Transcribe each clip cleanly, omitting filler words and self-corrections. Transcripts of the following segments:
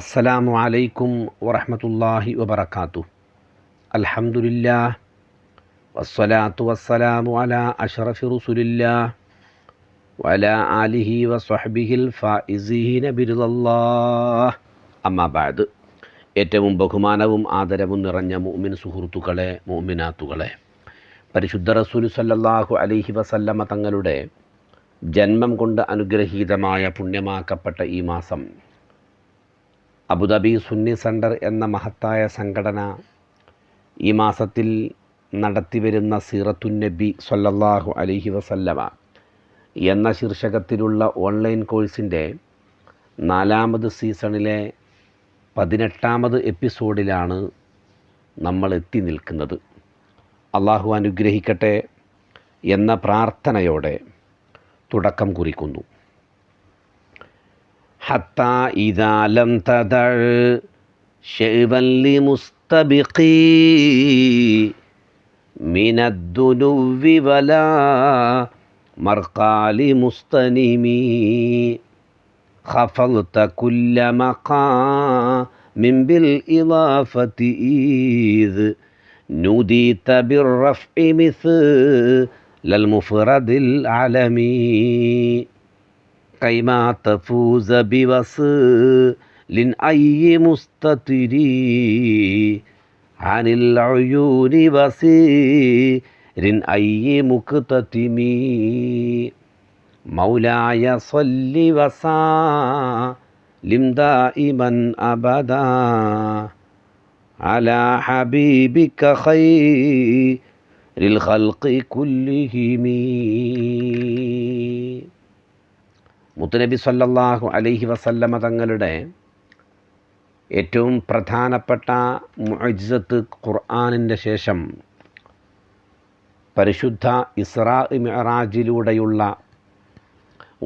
അസ്സലാമു അലൈക്കും വറഹ്മത്തുള്ളാഹി വബറകാതുഹു. അൽഹംദുലില്ലാഹ് വസ്സലാത്തു വസ്സലാമു അലാ അഷ്റഫി റസൂലില്ലാഹ് വഅലാ ആലിഹി വസ്വഹ്ബിഹിൽ ഫായിസീന ബിറിദല്ലാഹ്. അമ്മാ ബഅദ്. ഏറ്റവും ബഹുമാനവും ആദരവും നിറഞ്ഞ മുഅ്മിൻ സുഹൃത്തുക്കളെ, മുഅ്മിനാത്തുകളെ, പരിശുദ്ധ റസൂൽ സല്ലല്ലാഹു അലൈഹി വസല്ലമ തങ്ങളുടെ ജന്മം കൊണ്ട് അനുഗ്രഹീതമായ പുണ്യമാക്കപ്പെട്ട ഈ മാസം അബുദാബി സുന്നി സെൻറ്റർ എന്ന മഹത്തായ സംഘടന ഈ മാസത്തിൽ നടത്തിവരുന്ന സീറത്തുൻ നബി സല്ലല്ലാഹു അലൈഹി വസല്ലമ എന്ന ശീർഷകത്തിലുള്ള ഓൺലൈൻ കോഴ്സിൻ്റെ 4ാമത് സീസണിലെ 18ാമത് എപ്പിസോഡിലാണ് നമ്മൾ എത്തി നിൽക്കുന്നത്. അള്ളാഹു അനുഗ്രഹിക്കട്ടെ എന്ന പ്രാർത്ഥനയോടെ തുടക്കം കുറിക്കുന്നു. ഹത്താ ഇദാ ലം തദഅ ശൈബൻ ലിമുസ്തബിഖി മിനദ്ദുനുവി വലാ മർഖാലി മുസ്തനിമി ഖഫൽത കുല്ല മഖാമിൻ ബിൽ ഇളാഫതി ഈദ് നുദീത ബിർറഫ്ഇ മിസ്ലൽ മുഫ്റദിൽ അലമി കൈമാ തഫൂസ ബിവസ്ലിൻ അയ്യി മുസ്തതിരി അനിൽ ഉയൂനി വസീരിൻ അയ്യി മുഖ്തതിമി മൗലായ സ്വല്ലി വസല്ലിം ദായിമൻ അബദാ അലാ ഹബീബിക ഖൈറിൽ ഖൽഖി കുല്ലിഹിമി. മുത്തുനബി സല്ലല്ലാഹു അലൈഹി വസല്ലമ തങ്ങളുടെ ഏറ്റവും പ്രധാനപ്പെട്ട മുഅ്ജിസത്ത് ഖുർആനിൻ്റെ ശേഷം പരിശുദ്ധ ഇസ്രാ മിഅ്റാജിലൂടെയുള്ള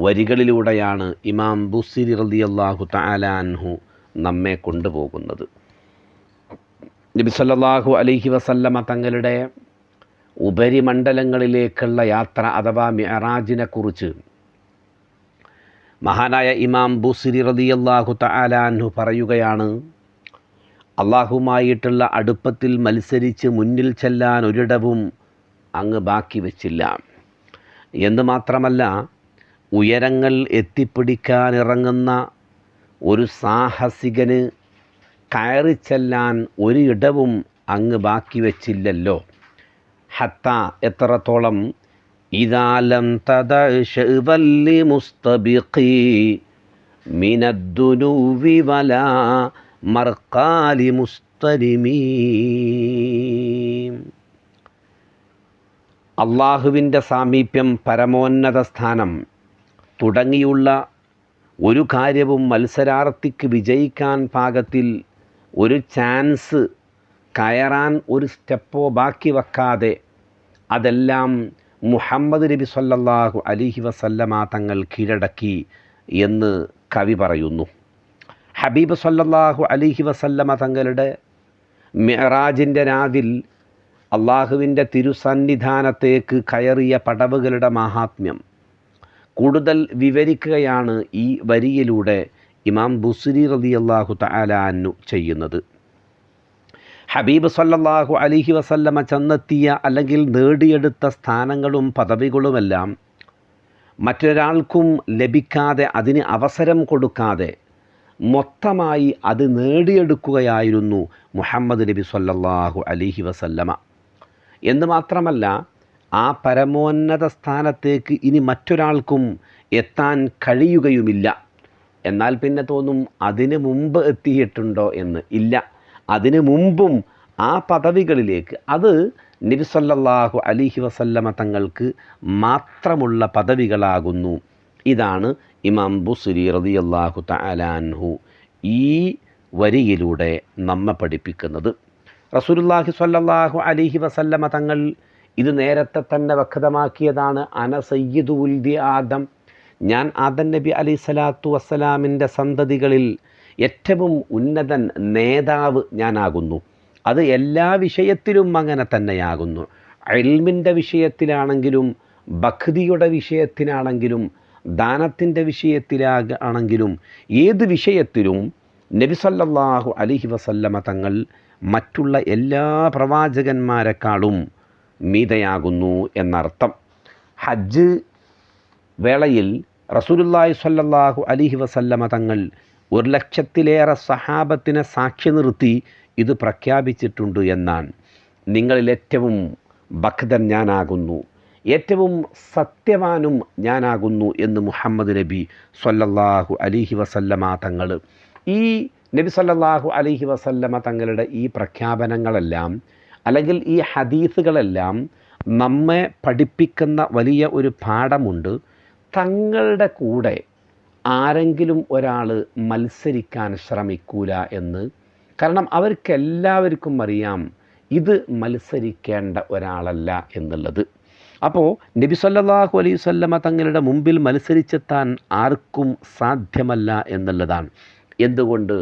വരികളിലൂടെയാണ് ഇമാം ബുസ്രി റളിയല്ലാഹു തആല അൻഹു നമ്മെ കൊണ്ടുപോകുന്നത്. നബി സല്ലല്ലാഹു അലൈഹി വസല്ലമ തങ്ങളുടെ ഉപരിമണ്ഡലങ്ങളിലേക്കുള്ള യാത്ര അഥവാ മിഅ്റാജിനെ കുറിച്ച് മഹാനായ ഇമാം ബുസ്രി റളിയല്ലാഹു തആല അൻഹു പറയുകയാണ്, അള്ളാഹുമായിട്ടുള്ള അടുപ്പത്തിൽ മത്സരിച്ച് മുന്നിൽ ചെല്ലാൻ ഒരിടവും അങ്ങ് ബാക്കി വച്ചില്ല എന്ന് മാത്രമല്ല, ഉയരങ്ങൾ എത്തിപ്പിടിക്കാനിറങ്ങുന്ന ഒരു സാഹസികന് കയറി ചെല്ലാൻ ഒരിടവും അങ്ങ് ബാക്കി വച്ചില്ലല്ലോ. ഹത്ത എത്രത്തോളം ഇദാ ലം തദഅ ശൈബൻ ലിമുസ്തബിഖി മിനദ്ദുനുവി വലാ മർഖാലി മുസ്തലിമി. അള്ളാഹുവിൻ്റെ സാമീപ്യം, പരമോന്നത സ്ഥാനം തുടങ്ങിയുള്ള ഒരു കാര്യവും മത്സരാർത്ഥിക്ക് വിജയിക്കാൻ പാകത്തിൽ ഒരു ചാൻസ് കയറാൻ ഒരു സ്റ്റെപ്പോ ബാക്കി വെക്കാതെ അതെല്ലാം മുഹമ്മദ് നബി സല്ലല്ലാഹു അലൈഹി വസല്ലമ തങ്ങൾ കീഴടക്കി എന്ന് കവി പറയുന്നു. ഹബീബ് സല്ലല്ലാഹു അലൈഹി വസല്ലമ തങ്ങളുടെ മിഅ്റാജിൻ്റെ രാവിൽ അള്ളാഹുവിൻ്റെ തിരുസന്നിധാനത്തേക്ക് കയറിയ പടവുകളുടെ മഹാത്മ്യം കൂടുതൽ വിവരിക്കുകയാണ് ഈ വരിയിലൂടെ ഇമാം ബുസ്രി റളിയല്ലാഹു തആല അൻഹു ചെയ്യുന്നത്. ഹബീബ് സല്ലല്ലാഹു അലൈഹി വസല്ലമ ചെന്നെത്തിയ അല്ലെങ്കിൽ നേടിയെടുത്ത സ്ഥാനങ്ങളും പദവികളുമെല്ലാം മറ്റൊരാൾക്കും ലഭിക്കാതെ, അതിന് അവസരം കൊടുക്കാതെ മൊത്തമായി അത് നേടിയെടുക്കുകയായിരുന്നു മുഹമ്മദ് നബി സല്ലല്ലാഹു അലൈഹി വസല്ലമ. എന്ന് മാത്രമല്ല, ആ പരമോന്നത സ്ഥാനത്തേക്ക് ഇനി മറ്റൊരാൾക്കും എത്താൻ കഴിയുകയുമില്ല. എന്നാൽ പിന്നെ തോന്നും അതിന് മുമ്പ് എത്തിയിട്ടുണ്ടോ എന്ന്. ഇല്ല, അതിനു മുമ്പും ആ പദവികളിലേക്ക്, അത് നബി സല്ലല്ലാഹു അലൈഹി വസല്ലമ തങ്ങൾക്ക് മാത്രമുള്ള പദവികളാകുന്നു. ഇതാണ് ഇമാം ബുസ്രി റളിയല്ലാഹു തആല അൻഹു ഈ വരിയിലൂടെ നമ്മെ പഠിപ്പിക്കുന്നത്. റസൂലുള്ളാഹി സ്വല്ലല്ലാഹു അലൈഹി വസല്ലമ തങ്ങൾ ഇത് നേരത്തെ തന്നെ വ്യക്തമാക്കിയതാണ്. അന സയ്യിദു ഉൽദി ആദം, ഞാൻ ആദം നബി അലൈഹി സ്വലാത്തു വസ്സലാമിൻ്റെ സന്തതികളിൽ ഏറ്റവും ഉന്നതൻ, നേതാവ് ഞാനാകുന്നു. അത് എല്ലാ വിഷയത്തിലും അങ്ങനെ തന്നെയാകുന്നു. ഇൽമിൻ്റെ വിഷയത്തിലാണെങ്കിലും, ഭക്തിയുടെ വിഷയത്തിലാണെങ്കിലും, ദാനത്തിൻ്റെ വിഷയത്തിലാണെങ്കിലും, ഏത് വിഷയത്തിലും നബി സല്ലല്ലാഹു അലൈഹി വസല്ലമ തങ്ങൾ മറ്റുള്ള എല്ലാ പ്രവാചകന്മാരെക്കാളും മീതയാകുന്നു എന്നർത്ഥം. ഹജ്ജ് വേളയിൽ റസൂലുള്ളാഹി സ്വല്ലല്ലാഹു അലൈഹി വസല്ലമ തങ്ങൾ 1,00,000-ലേറെ സഹാബത്തിനെ സാക്ഷി നിർത്തി ഇത് പ്രഖ്യാപിച്ചിട്ടുണ്ട് എന്നാണ്. നിങ്ങളിൽ ഏറ്റവും ഭക്തൻ ഞാനാകുന്നു, ഏറ്റവും സത്യവാനും ഞാനാകുന്നു എന്ന് മുഹമ്മദ് നബി സ്വല്ലല്ലാഹു അലൈഹി വസല്ലമ തങ്ങൾ. ഈ നബി സ്വല്ലല്ലാഹു അലൈഹി വസല്ലമ തങ്ങളുടെ ഈ പ്രഖ്യാപനങ്ങളെല്ലാം അല്ലെങ്കിൽ ഈ ഹദീസുകളെല്ലാം നമ്മെ പഠിപ്പിക്കുന്ന വലിയ ഒരു പാഠമുണ്ട്. തങ്ങളുടെ കൂടെ ആരെങ്കിലും ഒരാൾ മത്സരിക്കാൻ ശ്രമിക്കൂല എന്ന്. കാരണം അവർക്കെല്ലാവർക്കും അറിയാം ഇത് മത്സരിക്കേണ്ട ഒരാളല്ല എന്നുള്ളത്. അപ്പോൾ നബി സല്ലല്ലാഹു അലൈഹി വസല്ലമ തങ്ങളുടെ മുമ്പിൽ മത്സരിച്ചെത്താൻ ആർക്കും സാധ്യമല്ല എന്നുള്ളതാണ്. എന്തുകൊണ്ട്?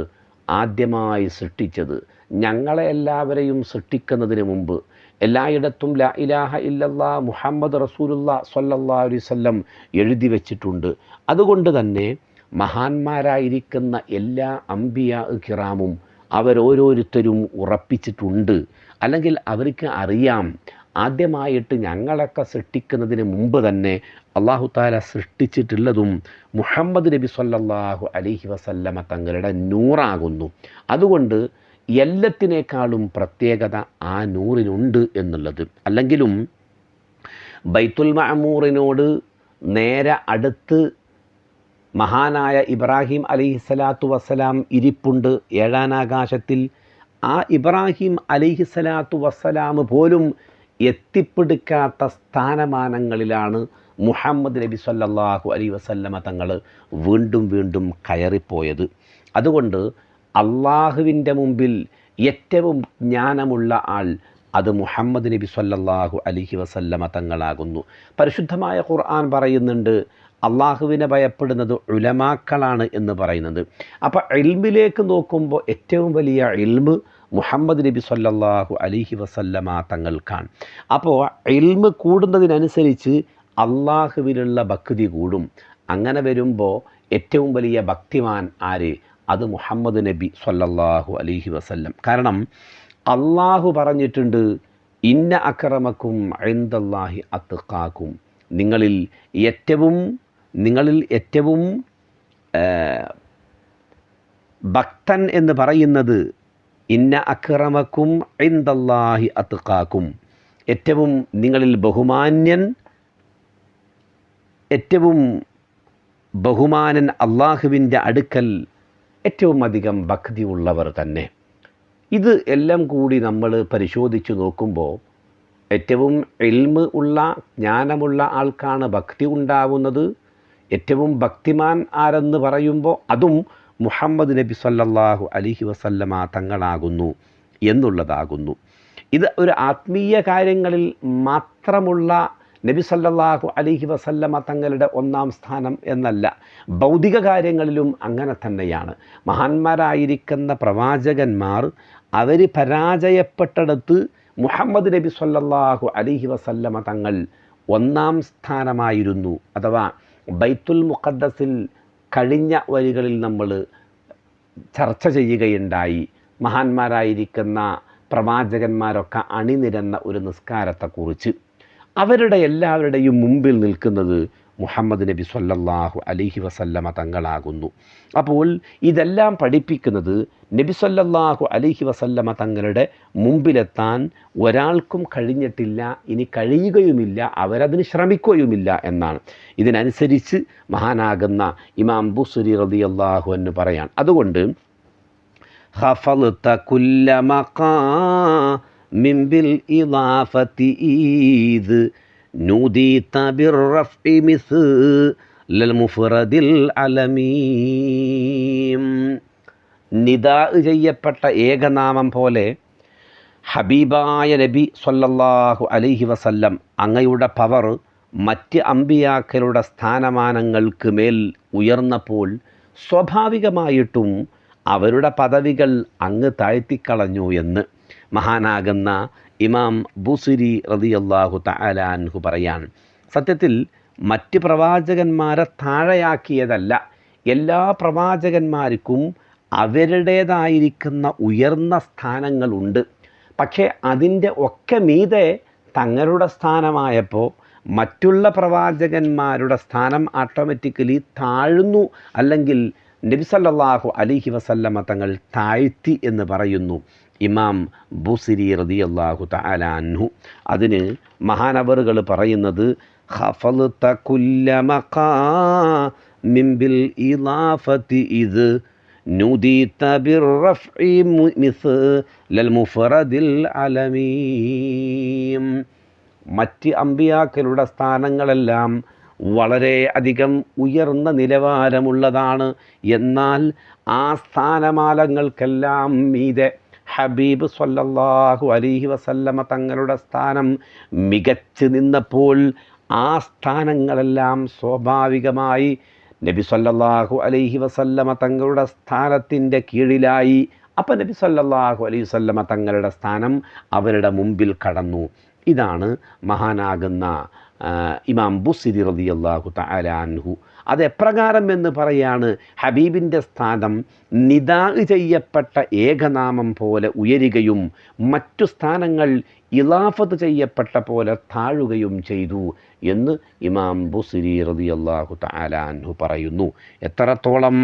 ആദ്യമായി സൃഷ്ടിച്ചത് ഞങ്ങളെ എല്ലാവരെയും സൃഷ്ടിക്കുന്നതിന് മുമ്പ് എല്ലായിടത്തും ലാ ഇലാഹ ഇല്ലല്ലാ മുഹമ്മദ് റസൂലുള്ളാഹി സ്വല്ലല്ലാഹു അലൈഹി വസല്ലം എഴുതി വച്ചിട്ടുണ്ട്. അതുകൊണ്ട് തന്നെ മഹാന്മാരായിരിക്കുന്ന എല്ലാ അംബിയാ കിറാമും അവരോരോരുത്തരും ഉറപ്പിച്ചിട്ടുണ്ട്. അല്ലെങ്കിൽ അവർക്ക് അറിയാം ആദ്യമായിട്ട് ഞങ്ങളൊക്കെ സൃഷ്ടിക്കുന്നതിന് മുമ്പ് തന്നെ അല്ലാഹു തആല സൃഷ്ടിച്ചിട്ടുള്ളതും മുഹമ്മദ് നബി സ്വല്ലല്ലാഹു അലൈഹി വസല്ലമ തങ്ങളുടെ നൂറാകുന്നു. അതുകൊണ്ട് എല്ലാത്തിനേക്കാളും പ്രത്യേകത ആ നൂറിനുണ്ട് എന്നുള്ളത്. അല്ലെങ്കിലും ബൈത്തുൽ മഅമൂറിനോട് നേരെ അടുത്ത് മഹാനായ ഇബ്രാഹിം അലൈഹിസ്സലാത്തു വസ്സലാം ഇരിപ്പുണ്ട് 7-ാം ആകാശത്തിൽ. ആ ഇബ്രാഹിം അലൈഹിസ്സലാത്തു വസ്സലാം പോലും എത്തിപ്പിടിക്കാത്ത സ്ഥാനമാനങ്ങളിലാണ് മുഹമ്മദ് നബി സ്വല്ലല്ലാഹു അലൈഹി വസല്ലമ തങ്ങൾ വീണ്ടും വീണ്ടും കയറിപ്പോയത്. അതുകൊണ്ട് അള്ളാഹുവിൻ്റെ മുമ്പിൽ ഏറ്റവും ജ്ഞാനമുള്ള ആൾ അത് മുഹമ്മദ് നബി സ്വല്ലല്ലാഹു അലൈഹി വസല്ലമ തങ്ങളാകുന്നു. പരിശുദ്ധമായ ഖുർആൻ പറയുന്നുണ്ട് അള്ളാഹുവിനെ ഭയപ്പെടുന്നത് ഉലമാക്കളാണ് എന്ന് പറയുന്നത്. അപ്പോൾ ഇൽമിലേക്ക് നോക്കുമ്പോൾ ഏറ്റവും വലിയ ഇൽമ് മുഹമ്മദ് നബി സ്വല്ലല്ലാഹു അലൈഹി വസല്ലമ തങ്ങൾക്കാണ്. അപ്പോൾ ഇൽമ് കൂടുന്നതിനനുസരിച്ച് അള്ളാഹുവിലുള്ള ഭക്തി കൂടും. അങ്ങനെ വരുമ്പോൾ ഏറ്റവും വലിയ ഭക്തിമാൻ ആര്? അത് മുഹമ്മദ് നബി സ്വല്ലല്ലാഹു അലൈഹി വസല്ലം. കാരണം അള്ളാഹു പറഞ്ഞിട്ടുണ്ട് ഇന്ന അക്രമക്കും ഇൻദല്ലാഹി അത്ഖാക്കും. നിങ്ങളിൽ ഏറ്റവും ഭക്തൻ എന്ന് പറയുന്നത് ഇന്ന അക്രമക്കും ഇൻദല്ലാഹി അത്ഖാക്കും. ഏറ്റവും നിങ്ങളിൽ ബഹുമാന്യൻ, ഏറ്റവും ബഹുമാനൻ അള്ളാഹുവിൻ്റെ അടുക്കൽ ഏറ്റവും അധികം ഭക്തിയുള്ളവർ തന്നെ. ഇത് എല്ലാം കൂടി നമ്മൾ പരിശോധിച്ച് നോക്കുമ്പോൾ ഏറ്റവും ഇൽമ് ഉള്ള ജ്ഞാനമുള്ള ആൾക്കാണ് ഭക്തി ഉണ്ടാവുന്നത്. ഏറ്റവും ഭക്തിമാൻ ആരെന്ന് പറയുമ്പോൾ അതും മുഹമ്മദ് നബി സ്വല്ലല്ലാഹു അലൈഹി വസല്ലമ തങ്ങളാകുന്നു എന്നുള്ളതാകുന്നു. ഇത് ഒരു ആത്മീയ കാര്യങ്ങളിൽ മാത്രമുള്ള നബി സല്ലല്ലാഹു അലൈഹി വസല്ലമ തങ്ങളുടെ ഒന്നാം സ്ഥാനം എന്നല്ല, ഭൗതിക കാര്യങ്ങളിലും അങ്ങനെ തന്നെയാണ്. മഹാന്മാരായിരിക്കുന്ന പ്രവാചകന്മാർ അവർ പരാജയപ്പെട്ടെടുത്ത് മുഹമ്മദ് നബി സല്ലല്ലാഹു അലൈഹി വസല്ലമ തങ്ങൾ ഒന്നാം സ്ഥാനമായിരുന്നു. അഥവാ ബൈത്തുൽ മുഖദ്ദസിൽ കഴിഞ്ഞ വരികളിൽ നമ്മൾ ചർച്ച ചെയ്യുകയുണ്ടായി. മഹാന്മാരായിരിക്കുന്ന പ്രവാചകന്മാരൊക്കെ അണിനിരന്ന ഒരു നിസ്കാരത്തെക്കുറിച്ച്. അവരുടെ എല്ലാവരുടെയും മുമ്പിൽ നിൽക്കുന്നത് മുഹമ്മദ് നബി സ്വല്ലല്ലാഹു അലൈഹി വസല്ലമ തങ്ങളാകുന്നു. അപ്പോൾ ഇതെല്ലാം പഠിപ്പിക്കുന്നത് നബി സ്വല്ലല്ലാഹു അലൈഹി വസല്ലമ തങ്ങളുടെ മുമ്പിലെത്താൻ ഒരാൾക്കും കഴിഞ്ഞിട്ടില്ല, ഇനി കഴിയുകയുമില്ല, അവരതിന് ശ്രമിക്കുകയുമില്ല എന്നാണ്. ഇതിനനുസരിച്ച് മഹാനാകുന്ന ഇമാം ബുസ്രി റളിയല്ലാഹു അൻഹു പറയാൻ. അതുകൊണ്ട് ഖഫൽത കുല്ല മഖാമിൻ ബിൽ ഇളാഫതി ഈദ് നൂദീത ബിർറഫ്ഇ മിസ്ലൽ മുഫ്റദിൽ അലമീം. നിദാ ചെയ്യപ്പെട്ട ഏകനാമം പോലെ ഹബീബായ നബി സ്വല്ലല്ലാഹു അലൈഹി വസല്ലം അങ്ങയുടെ പവർ മറ്റ് അമ്പിയാക്കളുടെ സ്ഥാനമാനങ്ങൾക്ക് മേൽ ഉയർന്നപ്പോൾ സ്വാഭാവികമായിട്ടും അവരുടെ പദവികൾ അങ്ങ് താഴ്ത്തിക്കളഞ്ഞു എന്ന് മഹാനാകുന്ന ഇമാം ബുസ്രി റളിയല്ലാഹു തആല അൻഹു പറയാൻ. സത്യത്തിൽ മറ്റ് പ്രവാചകന്മാരെ താഴെയാക്കിയതല്ല, എല്ലാ പ്രവാചകന്മാർക്കും അവരുടേതായിരിക്കുന്ന ഉയർന്ന സ്ഥാനങ്ങളുണ്ട്. പക്ഷേ അതിൻ്റെ ഒക്കെ മീതെ തങ്ങളുടെ സ്ഥാനമായപ്പോൾ മറ്റുള്ള പ്രവാചകന്മാരുടെ സ്ഥാനം ഓട്ടോമാറ്റിക്കലി താഴ്ന്നു, അല്ലെങ്കിൽ നബി സല്ലല്ലാഹു അലൈഹി വസല്ലമ തങ്ങൾ താഴ്ത്തി എന്ന് പറയുന്നു ഇമാം ബുസിരി റളിയല്ലാഹു തആല അൻഹു. അതിന് മഹാനവറുകൾ പറയുന്നത് ഖഫൽത കുല്ല മഖാമിൻ ബിൽ ഇളാഫതി ഇദ് നുദീത ബിർറഫ്ഇ മിസ്ലൽ മുഫറദിൽ അലമീം. മറ്റ് അമ്പിയാക്കളുടെ സ്ഥാനങ്ങളെല്ലാം വളരെ അധികം ഉയർന്ന നിലവാരമുള്ളതാണ്. എന്നാൽ ആ സ്ഥാനമാലങ്ങൾക്കെല്ലാം മീതെ ഹബീബ് സ്വല്ലല്ലാഹു അലൈഹി വസല്ലമ തങ്ങളുടെ സ്ഥാനം മികച്ചു നിന്നപ്പോൾ ആ സ്ഥാനങ്ങളെല്ലാം സ്വാഭാവികമായി നബി സ്വല്ലല്ലാഹു അലൈഹി വസല്ലമ തങ്ങളുടെ സ്ഥാനത്തിൻ്റെ കീഴിലായി. അപ്പം നബി സ്വല്ലല്ലാഹു അലൈഹി വസല്ലമ തങ്ങളുടെ സ്ഥാനം അവരുടെ മുമ്പിൽ കടന്നു. ഇതാണ് മഹാനാകുന്ന ഇമാം ബുസിരി റളിയല്ലാഹു തആല അൻഹു. അത് എപ്രകാരം എന്ന് പറയാണ്, ഹബീബിൻ്റെ സ്ഥാനം നിദാ ചെയ്യപ്പെട്ട ഏകനാമം പോലെ ഉയരുകയും മറ്റു സ്ഥാനങ്ങൾ ഇളാഫത്ത് ചെയ്യപ്പെട്ട പോലെ താഴുകയും ചെയ്തു എന്ന് ഇമാം ബുസിരി റളിയല്ലാഹു തആല അൻഹു പറയുന്നു. എത്രത്തോളം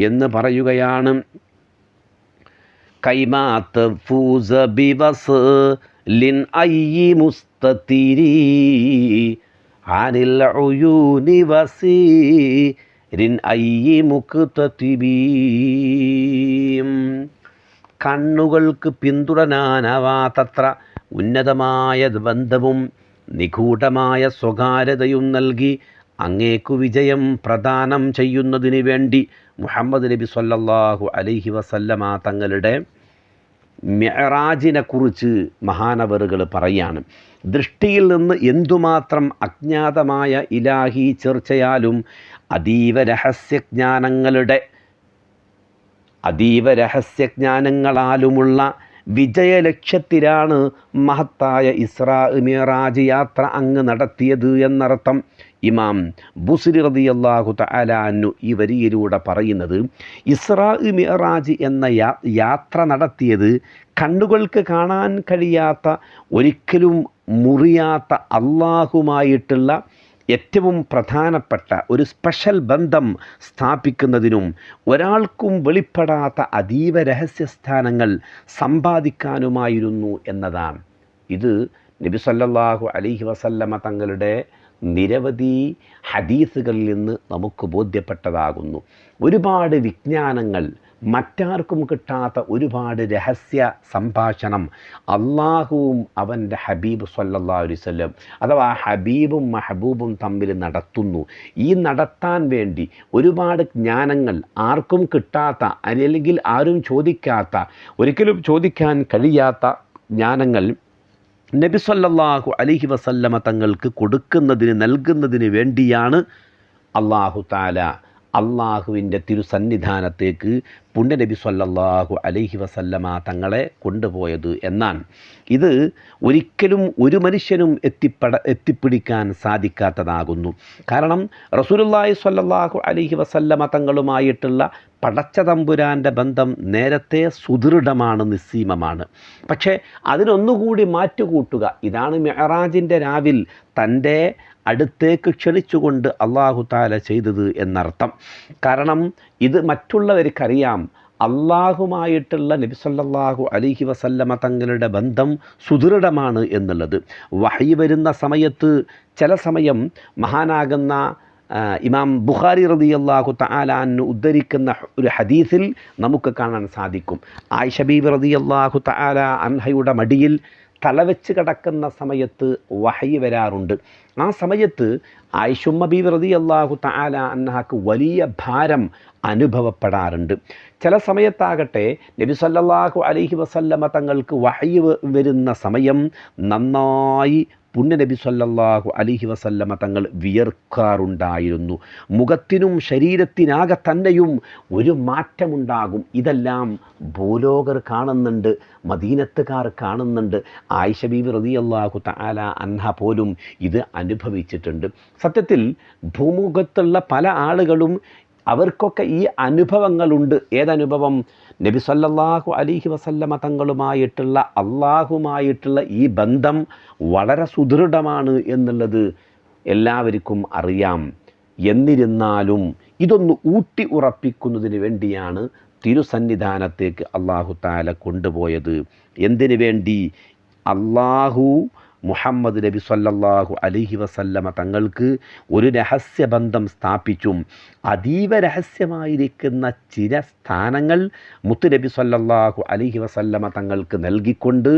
എന്ന് പറയുകയാണ്, കൈമാത്ത് ഫൂസ ബിവസ് ലിൻ അയ്യി മുസ്തതിരി അനിൽ ഉയൂനി വസീരിൻ അയ്യി മുക്തതിബീം. കണ്ണുകൾക്ക് പിന്തുടരാനാവാത്തത്ര ഉന്നതമായ ബന്ധവും നിഗൂഢമായ സ്വകാര്യതയും നൽകി അങ്ങേക്കു വിജയം പ്രദാനം ചെയ്യുന്നതിന് വേണ്ടി മുഹമ്മദ് നബി സ്വല്ലല്ലാഹു അലൈഹി വസല്ലമ തങ്ങളുടെ മിഅ്റാജിനെ കുറിച്ച് മഹാനവറുകൾ പറയാണ്. ദൃഷ്ടിയിൽ നിന്ന് എന്തുമാത്രം അജ്ഞാതമായ ഇലാഹി ചർച്ചയാലും അതീവ രഹസ്യജ്ഞാനങ്ങളാലുമുള്ള വിജയലക്ഷ്യത്തിലാണ് മഹത്തായ ഇസ്രാ മിഅ്റാജ് യാത്ര അങ്ങ് നടത്തിയത് എന്നർത്ഥം. ഇമാം ബുസ്രി റളിയല്ലാഹു തആല അൻഹു ഈ വരിയിലൂടെ പറയുന്നത്, ഇസ്രാ മിഅ്റാജ് എന്ന യാത്ര നടത്തിയത് കണ്ണുകൾക്ക് കാണാൻ കഴിയാത്ത, ഒരിക്കലും മുറിയാത്ത അള്ളാഹുമായിട്ടുള്ള ഏറ്റവും പ്രധാനപ്പെട്ട ഒരു സ്പെഷ്യൽ ബന്ധം സ്ഥാപിക്കുന്നതിനും ഒരാൾക്കും വെളിപ്പെടാത്ത അതീവ രഹസ്യസ്ഥാനങ്ങൾ സമ്പാദിക്കാനുമായിരുന്നു എന്നതാണ്. ഇത് നബി സല്ലല്ലാഹു അലൈഹി വസല്ലമ തങ്ങളുടെ നിരവധി ഹദീസുകളിൽ നിന്ന് നമുക്ക് ബോധ്യപ്പെട്ടതാകുന്നു. ഒരുപാട് വിജ്ഞാനങ്ങൾ, മറ്റാർക്കും കിട്ടാത്ത ഒരുപാട് രഹസ്യ സംഭാഷണം അള്ളാഹുവും അവൻ്റെ ഹബീബ് സ്വല്ലല്ലാഹു അലൈഹി വസല്ലം അഥവാ ഹബീബും മഹബൂബും തമ്മിൽ നടത്തുന്നു. ഈ നടത്താൻ വേണ്ടി ഒരുപാട് ജ്ഞാനങ്ങൾ, ആർക്കും കിട്ടാത്ത അല്ലെങ്കിൽ ആരും ചോദിക്കാത്ത, ഒരിക്കലും ചോദിക്കാൻ കഴിയാത്ത ജ്ഞാനങ്ങൾ നബി സല്ലല്ലാഹു അലൈഹി വസല്ലമ തങ്ങൾക്ക് നൽകുന്നതിന് വേണ്ടിയാണ് അല്ലാഹു തആല അള്ളാഹുവിൻ്റെ തിരുസന്നിധാനത്തേക്ക് പുണ്യനബി സല്ലല്ലാഹു അലൈഹി വസല്ലമ തങ്ങളെ കൊണ്ടുപോയത് എന്നാണ്. ഇത് ഒരിക്കലും ഒരു മനുഷ്യനും എത്തിപ്പിടിക്കാൻ സാധിക്കാത്തതാകുന്നു. കാരണം റസൂലുള്ളാഹി സ്വല്ലല്ലാഹു അലൈഹി വസല്ലമ തങ്ങളുമായിട്ടുള്ള പടച്ച തമ്പുരാൻ്റെ ബന്ധം നേരത്തെ സുദൃഢമാണ്, നിസ്സീമമാണ്. പക്ഷേ അതിനൊന്നുകൂടി മാറ്റുകൂട്ടുക, ഇതാണ് മിഅ്റാജിൻ്റെ രാവിൽ തൻ്റെ അടുത്തേക്ക് ക്ഷണിച്ചുകൊണ്ട് അല്ലാഹു തആല ചെയ്തത് എന്നർത്ഥം. കാരണം ഇത് മറ്റുള്ളവർക്കറിയാം, അള്ളാഹുമായിട്ടുള്ള നബി സല്ലല്ലാഹു അലൈഹി വസല്ലമ തങ്ങളുടെ ബന്ധം സുദൃഢമാണ് എന്നുള്ളത്. വഹി വരുന്ന സമയത്ത് ചില സമയം മഹാനാകുന്ന ഇമാം ബുഖാരി റളിയല്ലാഹു തആല അൻഹു ഉദ്ധരിക്കുന്ന ഒരു ഹദീസിൽ നമുക്ക് കാണാൻ സാധിക്കും. ആയിഷ ബീബി റളിയല്ലാഹു തആല അൻഹയുടെ മടിയിൽ തലവെച്ച് കിടക്കുന്ന സമയത്ത് വഹയി വരാറുണ്ട്. ആ സമയത്ത് ആയിഷുമ്മ ബീബി റളിയല്ലാഹു തആല അൻഹക്ക് വലിയ ഭാരം അനുഭവപ്പെടാറുണ്ട്. ചില സമയത്താകട്ടെ നബി സല്ലല്ലാഹു അലൈഹി വസല്ലമ തങ്ങൾക്ക് വഹയി വരുന്ന സമയം നന്നായി പുണ്യനബി സല്ലല്ലാഹു അലൈഹി വസല്ലമ തങ്ങൾ വിയർക്കാറുണ്ടായിരുന്നു. മുഖത്തിനും ശരീരത്തിനാകെ തന്നെയും ഒരു മാറ്റമുണ്ടാകും. ഇതെല്ലാം ഭൂലോകർ കാണുന്നുണ്ട്, മദീനത്തുകാർ കാണുന്നുണ്ട്. ആയിഷ ബീബി റളിയല്ലാഹു തആല അൻഹ പോലും ഇത് അനുഭവിച്ചിട്ടുണ്ട്. സത്യത്തിൽ ഭൂമുഖത്തുള്ള പല ആളുകളും അവർക്കൊക്കെ ഈ അനുഭവങ്ങളുണ്ട്. ഏതനുഭവം? നബി സല്ലല്ലാഹു അലൈഹി വസല്ലമ തങ്ങളുമായിട്ടുള്ള അള്ളാഹുമായിട്ടുള്ള ഈ ബന്ധം വളരെ സുദൃഢമാണ് എന്നുള്ളത് എല്ലാവർക്കും അറിയാം. എന്നിരുന്നാലും ഇതൊന്ന് ഊട്ടി ഉറപ്പിക്കുന്നതിന് വേണ്ടിയാണ് തിരുസന്നിധാനത്തേക്ക് അല്ലാഹു തആല കൊണ്ടുപോയത്. എന്തിനു വേണ്ടി? അല്ലാഹു മുഹമ്മദ് നബി സല്ലല്ലാഹു അലൈഹി വസല്ലമ തങ്ങൾക്ക് ഒരു രഹസ്യബന്ധം സ്ഥാപിച്ചും അതീവ രഹസ്യമായിരിക്കുന്ന ചില സ്ഥാനങ്ങൾ മുത്തുനബി സല്ലല്ലാഹു അലൈഹി വസല്ലമ തങ്ങൾക്ക് നൽകിക്കൊണ്ട്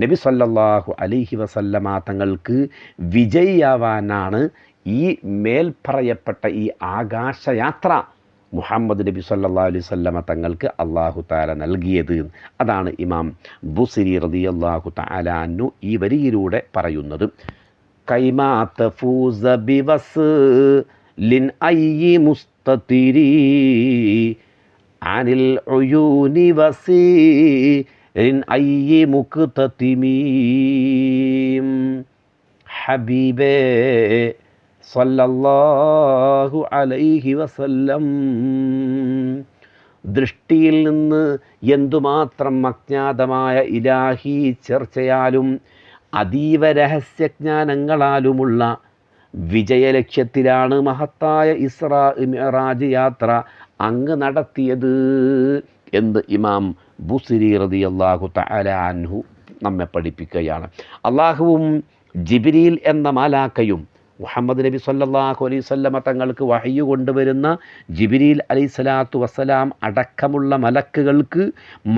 നബി സല്ലല്ലാഹു അലൈഹി വസല്ലമ തങ്ങൾക്ക് വിജയിയാവാനാണ് ഈ മേൽപ്പറയപ്പെട്ട ഈ ആകാശയാത്ര മുഹമ്മദ് നബി സല്ലല്ലാഹു അലൈഹി വസല്ലമ തങ്ങൾക്ക് അല്ലാഹു തആല നൽകിയത്. അതാണ് ഇമാം ബുസ്രി റളിയല്ലാഹു തആല അൻഹു ഈ വരിയിലൂടെ പറയുന്നത്. കൈമാ തഫൂസ ബിവസ്ലിൻ അയ്യി മുസ്തതിരി അനിൽ ഉയൂനി വസീൻ അയ്യി മുക്തതിമീ. ഹബീബേ സല്ലല്ലാഹു അലൈഹി വസല്ലം, ദൃഷ്ടിയിൽ നിന്ന് എന്തുമാത്രം അജ്ഞാതമായ ഇലാഹി ചർച്ചയാലും അതീവ രഹസ്യജ്ഞാനങ്ങളാലുമുള്ള വിജയലക്ഷ്യത്തിലാണ് മഹത്തായ ഇസ്രാ മിഅ്റാജ് യാത്ര അങ്ങ് നടത്തിയത് എന്ന് ഇമാം ബുസ്രി റളിയല്ലാഹു തആല അൻഹു നമ്മെ പഠിപ്പിക്കുകയാണ്. അള്ളാഹുവും ജിബ്രീൽ എന്ന മാലാക്കയും മുഹമ്മദ് നബി സല്ലല്ലാഹു അലൈഹി വസല്ലമ തങ്ങൾക്ക് വഹയ്യ് കൊണ്ടുവരുന്ന ജിബ്രീൽ അലൈഹിസ്സലാത്തു വസ്സലാം അടക്കമുള്ള മലക്കുകൾക്ക്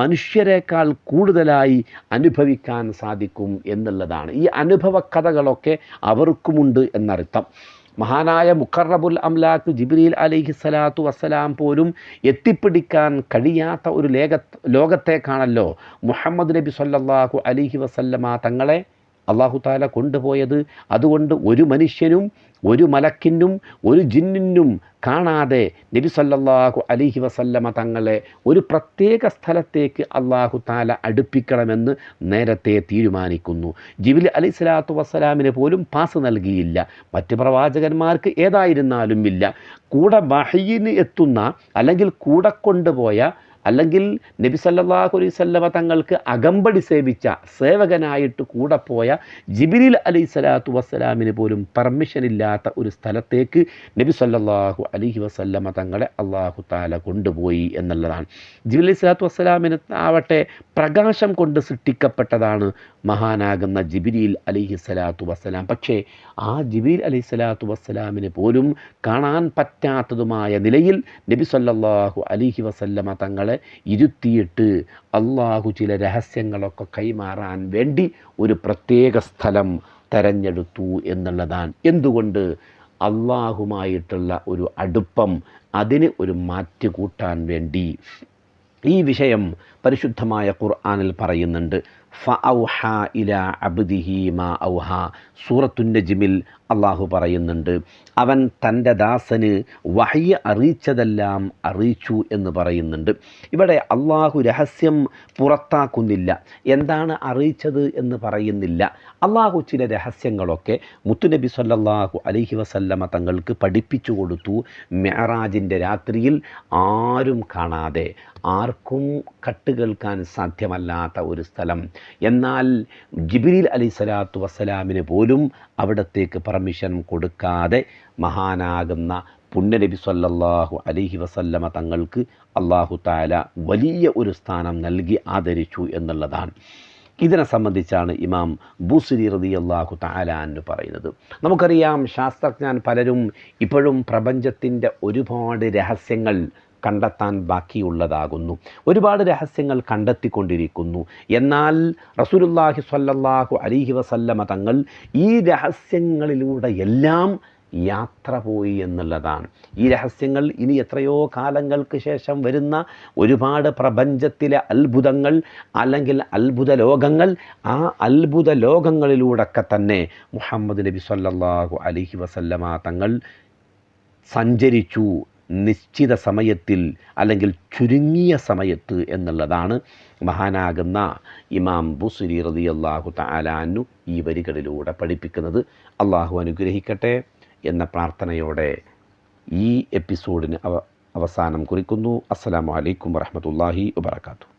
മനുഷ്യരെക്കാൾ കൂടുതലായി അനുഭവിക്കാൻ സാധിക്കും എന്നുള്ളതാണ്. ഈ അനുഭവ കഥകളൊക്കെ അവർക്കുമുണ്ട് എന്നർത്ഥം. മഹാനായ മുഖറബുൽ അംലാക്ക് ജിബ്രീൽ അലൈഹിസ്സലാത്തു വസ്സലാം പോലും എത്തിപ്പിടിക്കാൻ കഴിയാത്ത ഒരു ലോകത്തേക്കാണല്ലോ മുഹമ്മദ് നബി സല്ലല്ലാഹു അലൈഹി വസല്ലമ തങ്ങളെ അല്ലാഹു തആല കൊണ്ടുപോയത്. അതുകൊണ്ട് ഒരു മനുഷ്യനും ഒരു മലക്കിനും ഒരു ജിന്നിനും കാണാതെ നബി സല്ലല്ലാഹു അലൈഹി വസല്ലമ തങ്ങളെ ഒരു പ്രത്യേക സ്ഥലത്തേക്ക് അല്ലാഹു തആല അടുപ്പിക്കണമെന്ന് നേരത്തെ തീരുമാനിക്കുന്നു. ജിബ്രീൽ അലൈഹിസ്സലാത്തു വസ്സലാമിന് പോലും പാസ് നൽകിയില്ല. മറ്റ് പ്രവാചകന്മാർക്ക് ഏതായിരുന്നാലും ഇല്ല. കൂടെ വഹയിന് എത്തുന്ന അല്ലെങ്കിൽ കൂടെ കൊണ്ടുപോയ അല്ലെങ്കിൽ നബി സല്ലല്ലാഹു അലൈഹി വസല്ലമ തങ്ങൾക്ക് അകമ്പടി സേവിച്ച സേവകനായിട്ട് കൂടെ പോയ ജിബ്രീൽ അലൈഹിസ്സലാത്തു വസ്സലാമിന് പോലും പെർമിഷൻ ഇല്ലാത്ത ഒരു സ്ഥലത്തേക്ക് നബി സല്ലല്ലാഹു അലൈഹി വസല്ലമ തങ്ങളെ അല്ലാഹു തആല കൊണ്ടുപോയി എന്നുള്ളതാണ്. ജിബ്രീൽ അലൈഹിസ്സലാത്തു വസ്സലാമിന് ആവട്ടെ പ്രകാശം കൊണ്ട് സൃഷ്ടിക്കപ്പെട്ടതാണ് മഹാനാകുന്ന ജിബ്രീൽ അലൈഹിസ്സലാത്തു വസ്സലാം. പക്ഷേ ആ ജിബ്രീൽ അലൈഹിസ്സലാത്തു വസ്സലാമിന് പോലും കാണാൻ പറ്റാത്തതുമായ നിലയിൽ നബി സല്ലല്ലാഹു അലൈഹി വസല്ലമ തങ്ങളെ ഇരുത്തിയിട്ട് അള്ളാഹു ചില രഹസ്യങ്ങളൊക്കെ കൈമാറാൻ വേണ്ടി ഒരു പ്രത്യേക സ്ഥലം തെരഞ്ഞെടുത്തു എന്നുള്ളതാണ്. എന്തുകൊണ്ട്? അള്ളാഹുമായിട്ടുള്ള ഒരു അടുപ്പം, അതിന് ഒരു മാറ്റ് കൂട്ടാൻ വേണ്ടി. ഈ വിഷയം പരിശുദ്ധമായ ഖുർആനിൽ പറയുന്നുണ്ട്. ഫഔഹ ഇലാ അബ്ദിഹി മാ ഔഹ. സൂറത്തുൻ നജ്മിൽ അള്ളാഹു പറയുന്നുണ്ട്, അവൻ തൻ്റെ ദാസന് വഹയ്യ് അറിയിച്ചതെല്ലാം അറിയിച്ചു എന്ന് പറയുന്നുണ്ട്. ഇവിടെ അള്ളാഹു രഹസ്യം പുറത്താക്കുന്നില്ല. എന്താണ് അറിയിച്ചത് എന്ന് പറയുന്നില്ല. അള്ളാഹു ചില രഹസ്യങ്ങളൊക്കെ മുത്തുനബി സല്ലല്ലാഹു അലൈഹി വസല്ലമ തങ്ങൾക്ക് പഠിപ്പിച്ചു കൊടുത്തു. മിഅ്റാജിൻ്റെ രാത്രിയിൽ ആരും കാണാതെ, ആർക്കും കട്ടുകേൾക്കാൻ സാധ്യമല്ലാത്ത ഒരു സ്ഥലം. എന്നാൽ ജിബ്രീൽ അലൈഹിസ്സലാത്തു വസ്സലാമിന് പോലും അവിടത്തേക്ക് പെർമിഷൻ കൊടുക്കാതെ മഹാനാകുന്ന പുണ്യനബി സല്ലല്ലാഹു അലൈഹി വസല്ലമ തങ്ങൾക്ക് അല്ലാഹു തആല വലിയ ഒരു സ്ഥാനം നൽകി ആദരിച്ചു എന്നുള്ളതാണ്. ഇതിനെ സംബന്ധിച്ചാണ് ഇമാം ബുസ്രി റളിയല്ലാഹു തആല അൻഹു പറയുന്നത്. നമുക്കറിയാം, ശാസ്ത്രജ്ഞൻ പലരും ഇപ്പോഴും പ്രപഞ്ചത്തിൻ്റെ ഒരുപാട് രഹസ്യങ്ങൾ കണ്ടെത്താൻ ബാക്കിയുള്ളതാകുന്നു. ഒരുപാട് രഹസ്യങ്ങൾ കണ്ടെത്തിക്കൊണ്ടിരിക്കുന്നു. എന്നാൽ റസൂലുള്ളാഹി സ്വല്ലല്ലാഹു അലൈഹി വസല്ലമ തങ്ങൾ ഈ രഹസ്യങ്ങളിലൂടെ എല്ലാം യാത്ര പോയി എന്നുള്ളതാണ്. ഈ രഹസ്യങ്ങൾ ഇനി എത്രയോ കാലങ്ങൾക്ക് ശേഷം വരുന്ന ഒരുപാട് പ്രപഞ്ചത്തിലെ അത്ഭുതങ്ങൾ അല്ലെങ്കിൽ അത്ഭുത ലോകങ്ങൾ, ആ അത്ഭുത ലോകങ്ങളിലൂടെയൊക്കെ തന്നെ മുഹമ്മദ് നബി സല്ലല്ലാഹു അലൈഹി വസല്ലമ തങ്ങൾ സഞ്ചരിച്ചു, നിശ്ചിത സമയത്തിൽ അല്ലെങ്കിൽ ചുരുങ്ങിയ സമയത്ത് എന്നുള്ളതാണ് മഹാനാകുന്ന ഇമാം ബുസ്രി റളിയല്ലാഹു തആല അൻഹു ഈ വരികളിലൂടെ പഠിപ്പിക്കുന്നത്. അള്ളാഹു അനുഗ്രഹിക്കട്ടെ എന്ന പ്രാർത്ഥനയോടെ ഈ എപ്പിസോഡിന് അവസാനം കുറിക്കുന്നു. അസ്സലാമു അലൈക്കും വറഹ്മത്തുള്ളാഹി വബറകാതുഹു.